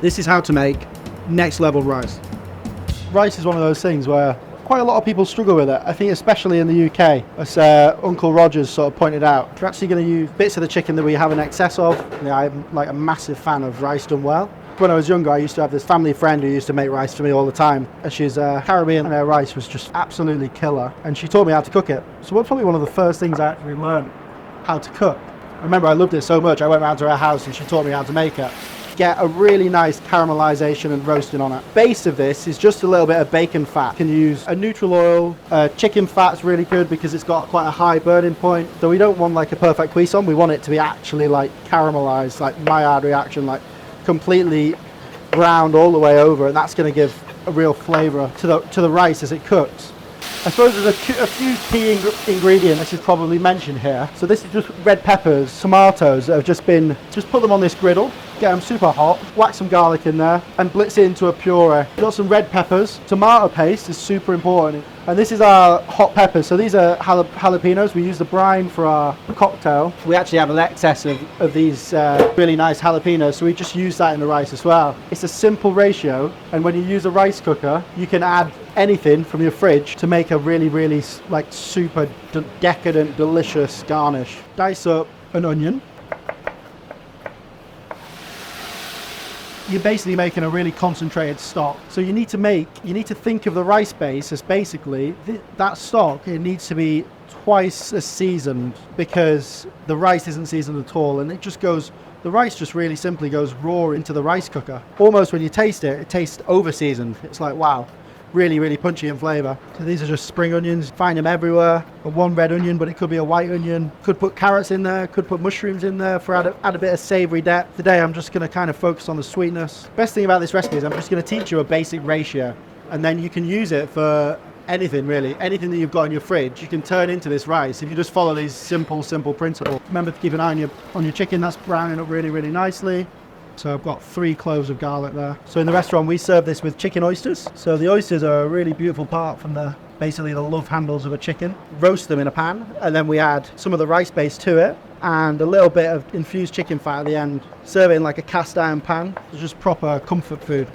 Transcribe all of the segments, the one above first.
This is how to make next level rice. Rice is one of those things where quite a lot of people struggle with it. I think especially in the UK, as Uncle Rogers sort of pointed out. We're actually going to use bits of the chicken that we have in excess of. I'm like a massive fan of rice done well. When I was younger, I used to have this family friend who used to make rice for me all the time. And she's Caribbean, and her rice was just absolutely killer. And she taught me how to cook it. So that's probably one of the first things I actually learned how to cook. I remember I loved it so much, I went round to her house and she taught me how to make it. Get a really nice caramelization and roasting on it. Base of this is just a little bit of bacon fat. You can use a neutral oil. Chicken fat's really good because it's got quite a high burning point. So we don't want like a perfect cuisson, we want it to be actually like caramelized, like Maillard reaction, like completely browned all the way over, and that's going to give a real flavor to the rice as it cooks. I suppose there's a few key ingredients I should probably mention here. So this is just red peppers, tomatoes that have just put them on this griddle, get them super hot, whack some garlic in there and blitz it into a puree. We've got some red peppers, tomato paste is super important. And this is our hot peppers, so these are jalapenos. We use the brine for our cocktail. We actually have an excess of these really nice jalapenos, so we just use that in the rice as well. It's a simple ratio, and when you use a rice cooker, you can add anything from your fridge to make a really, really like super decadent, delicious garnish. Dice up an onion. You're basically making a really concentrated stock. So you need to think of the rice base as basically that stock. It needs to be twice as seasoned because the rice isn't seasoned at all, and the rice just really simply goes raw into the rice cooker. Almost when you taste it, it tastes over seasoned. It's like, wow. Really, really punchy in flavour. So these are just spring onions, find them everywhere. One red onion, but it could be a white onion. Could put carrots in there, could put mushrooms in there for add a bit of savoury depth. Today I'm just going to kind of focus on the sweetness. Best thing about this recipe is I'm just going to teach you a basic ratio, and then you can use it for anything really. Anything that you've got in your fridge, you can turn into this rice if you just follow these simple principles. Remember to keep an eye on your chicken. That's browning up really, really nicely. So I've got 3 cloves of garlic there. So in the restaurant we serve this with chicken oysters. So the oysters are a really beautiful part from basically the love handles of a chicken. Roast them in a pan, and then we add some of the rice base to it and a little bit of infused chicken fat at the end. Serve it in like a cast iron pan. It's just proper comfort food.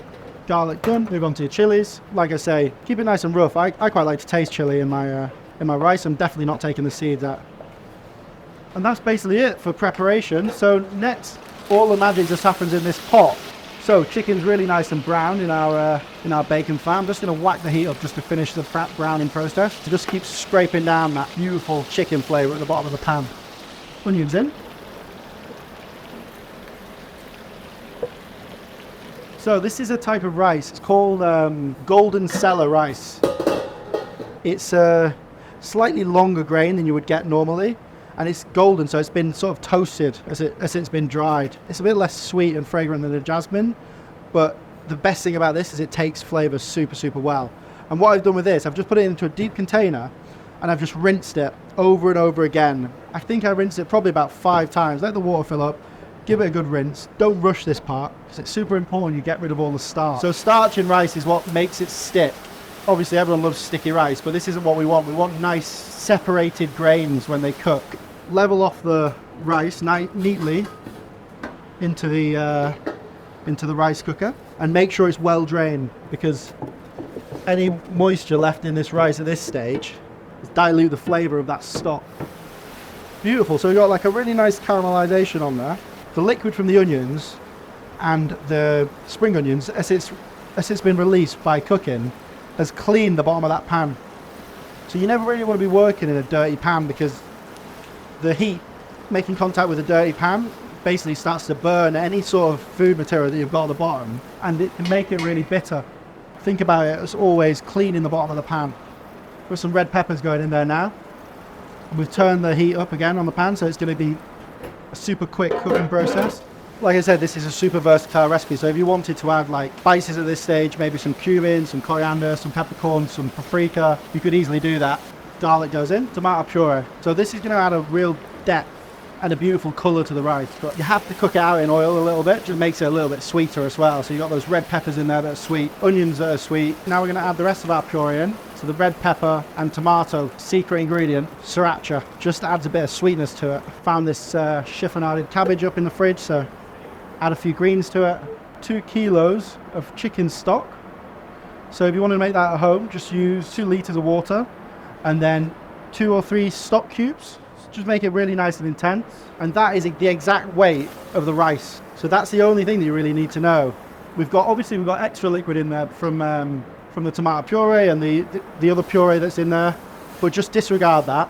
Garlic done. Move on to your chilies. Like I say, keep it nice and rough. I quite like to taste chili in my rice. I'm definitely not taking the seeds out. And that's basically it for preparation. So next, all the magic just happens in this pot. So chicken's really nice and brown in our bacon fat. I'm just going to whack the heat up just to finish the browning process. To just keep scraping down that beautiful chicken flavour at the bottom of the pan. Onions in. So this is a type of rice. It's called golden cellar rice. It's a slightly longer grain than you would get normally. And it's golden, so it's been sort of toasted as it's been dried. It's a bit less sweet and fragrant than the jasmine, but the best thing about this is it takes flavour super, super well. And what I've done with this, I've just put it into a deep container and I've just rinsed it over and over again. I think I rinsed it probably about 5 times. Let the water fill up, give it a good rinse. Don't rush this part because it's super important you get rid of all the starch. So starch in rice is what makes it stick. Obviously everyone loves sticky rice, but this isn't what we want. We want nice separated grains when they cook. Level off the rice neatly into the rice cooker and make sure it's well drained, because any moisture left in this rice at this stage dilute the flavour of that stock. Beautiful. So we've got like a really nice caramelization on there. The liquid from the onions and the spring onions, as it's been released by cooking, has cleaned the bottom of that pan. So you never really want to be working in a dirty pan, because the heat making contact with a dirty pan basically starts to burn any sort of food material that you've got at the bottom, and it can make it really bitter. Think about it as always cleaning the bottom of the pan. With some red peppers going in there now. We've turned the heat up again on the pan, so it's going to be a super quick cooking process. Like I said, this is a super versatile recipe, so if you wanted to add like spices at this stage, maybe some cumin, some coriander, some peppercorns, some paprika, you could easily do that. Garlic goes in, tomato puree. So this is going to add a real depth and a beautiful colour to the rice, but you have to cook it out in oil a little bit, just makes it a little bit sweeter as well. So you've got those red peppers in there that are sweet, onions that are sweet. Now we're going to add the rest of our puree in. So the red pepper and tomato, secret ingredient, sriracha, just adds a bit of sweetness to it. I found this chiffonaded cabbage up in the fridge, so add a few greens to it. 2 kilos of chicken stock. So if you want to make that at home, just use 2 liters of water and then 2 or 3 stock cubes. Just make it really nice and intense. And that is the exact weight of the rice. So that's the only thing that you really need to know. Obviously we've got extra liquid in there from the tomato puree and the other puree that's in there, but just disregard that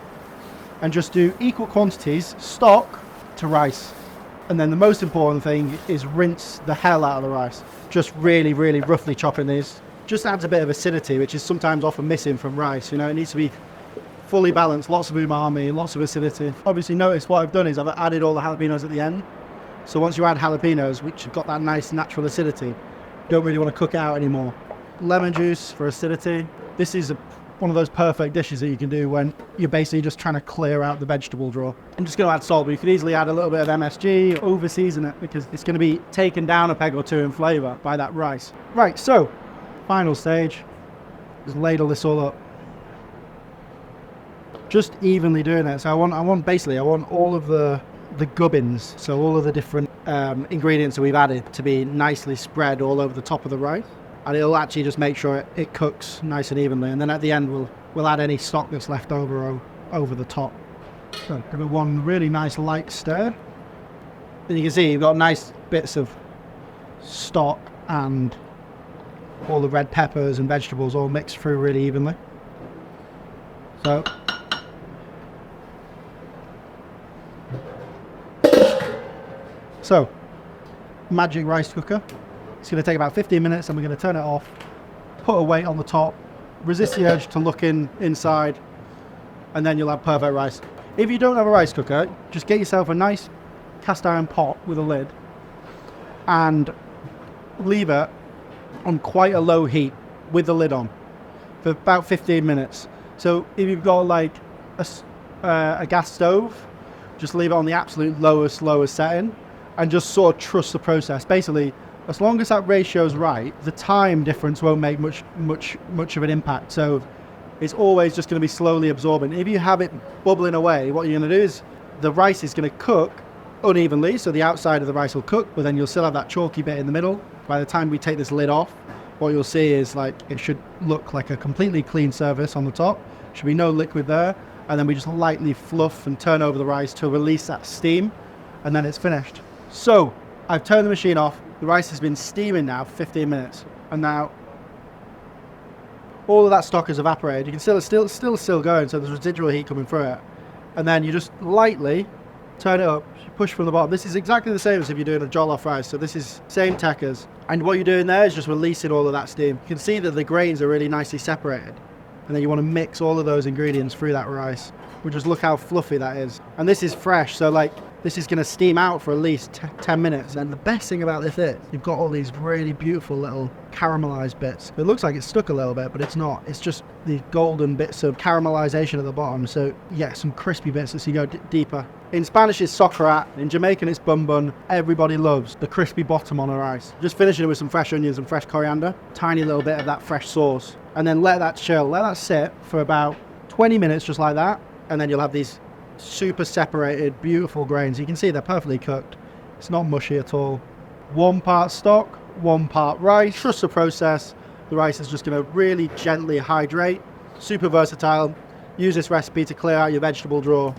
and just do equal quantities stock to rice. And then the most important thing is rinse the hell out of the rice. Just really, really roughly chopping these. Just adds a bit of acidity, which is sometimes often missing from rice. You know, it needs to be fully balanced, lots of umami, lots of acidity. Obviously notice what I've done is I've added all the jalapenos at the end. So once you add jalapenos, which have got that nice natural acidity, you don't really want to cook it out anymore. Lemon juice for acidity. This is one of those perfect dishes that you can do when you're basically just trying to clear out the vegetable drawer. I'm just going to add salt, but you could easily add a little bit of MSG, over season it, because it's going to be taken down a peg or two in flavour by that rice. Right, so final stage, just ladle this all up. Just evenly doing it. So I want all of the gubbins, so all of the different ingredients that we've added to be nicely spread all over the top of the rice. And it'll actually just make sure it cooks nice and evenly. And then at the end, we'll add any stock that's left over the top. So give it one really nice light stir. Then you can see you've got nice bits of stock and all the red peppers and vegetables all mixed through really evenly. So, magic rice cooker. It's going to take about 15 minutes and we're going to turn it off, put a weight on the top, resist the urge to look inside, and then you'll have perfect rice. If you don't have a rice cooker, just get yourself a nice cast iron pot with a lid and leave it on quite a low heat with the lid on for about 15 minutes. So if you've got like a gas stove, just leave it on the absolute lowest setting and just sort of trust the process. Basically, as long as that ratio's right, the time difference won't make much of an impact. So it's always just going to be slowly absorbing. If you have it bubbling away, what you're going to do is the rice is going to cook unevenly, so the outside of the rice will cook, but then you'll still have that chalky bit in the middle. By the time we take this lid off, what you'll see is like it should look like a completely clean surface on the top. Should be no liquid there, and then we just lightly fluff and turn over the rice to release that steam, and then it's finished. So I've turned the machine off. The rice has been steaming now for 15 minutes, and now all of that stock has evaporated. You can still going, so there's residual heat coming through it. And then you just lightly turn it up, push from the bottom. This is exactly the same as if you're doing a jollof rice, so this is same techers. And what you're doing there is just releasing all of that steam. You can see that the grains are really nicely separated. And then you want to mix all of those ingredients through that rice. But just look how fluffy that is. And this is fresh, so like this is going to steam out for at least 10 minutes. And the best thing about this is you've got all these really beautiful little caramelized bits. It looks like it's stuck a little bit, but it's not. It's just the golden bits of caramelization at the bottom. So yeah, some crispy bits as you go deeper. In Spanish it's socrat, in Jamaican it's bun bun. Everybody loves the crispy bottom on a rice. Just finishing it with some fresh onions and fresh coriander. Tiny little bit of that fresh sauce. And then let that chill, let that sit for about 20 minutes just like that. And then you'll have these super separated, beautiful grains. You can see they're perfectly cooked. It's not mushy at all. 1 part stock, 1 part rice. Trust the process. The rice is just going to really gently hydrate. Super versatile. Use this recipe to clear out your vegetable drawer.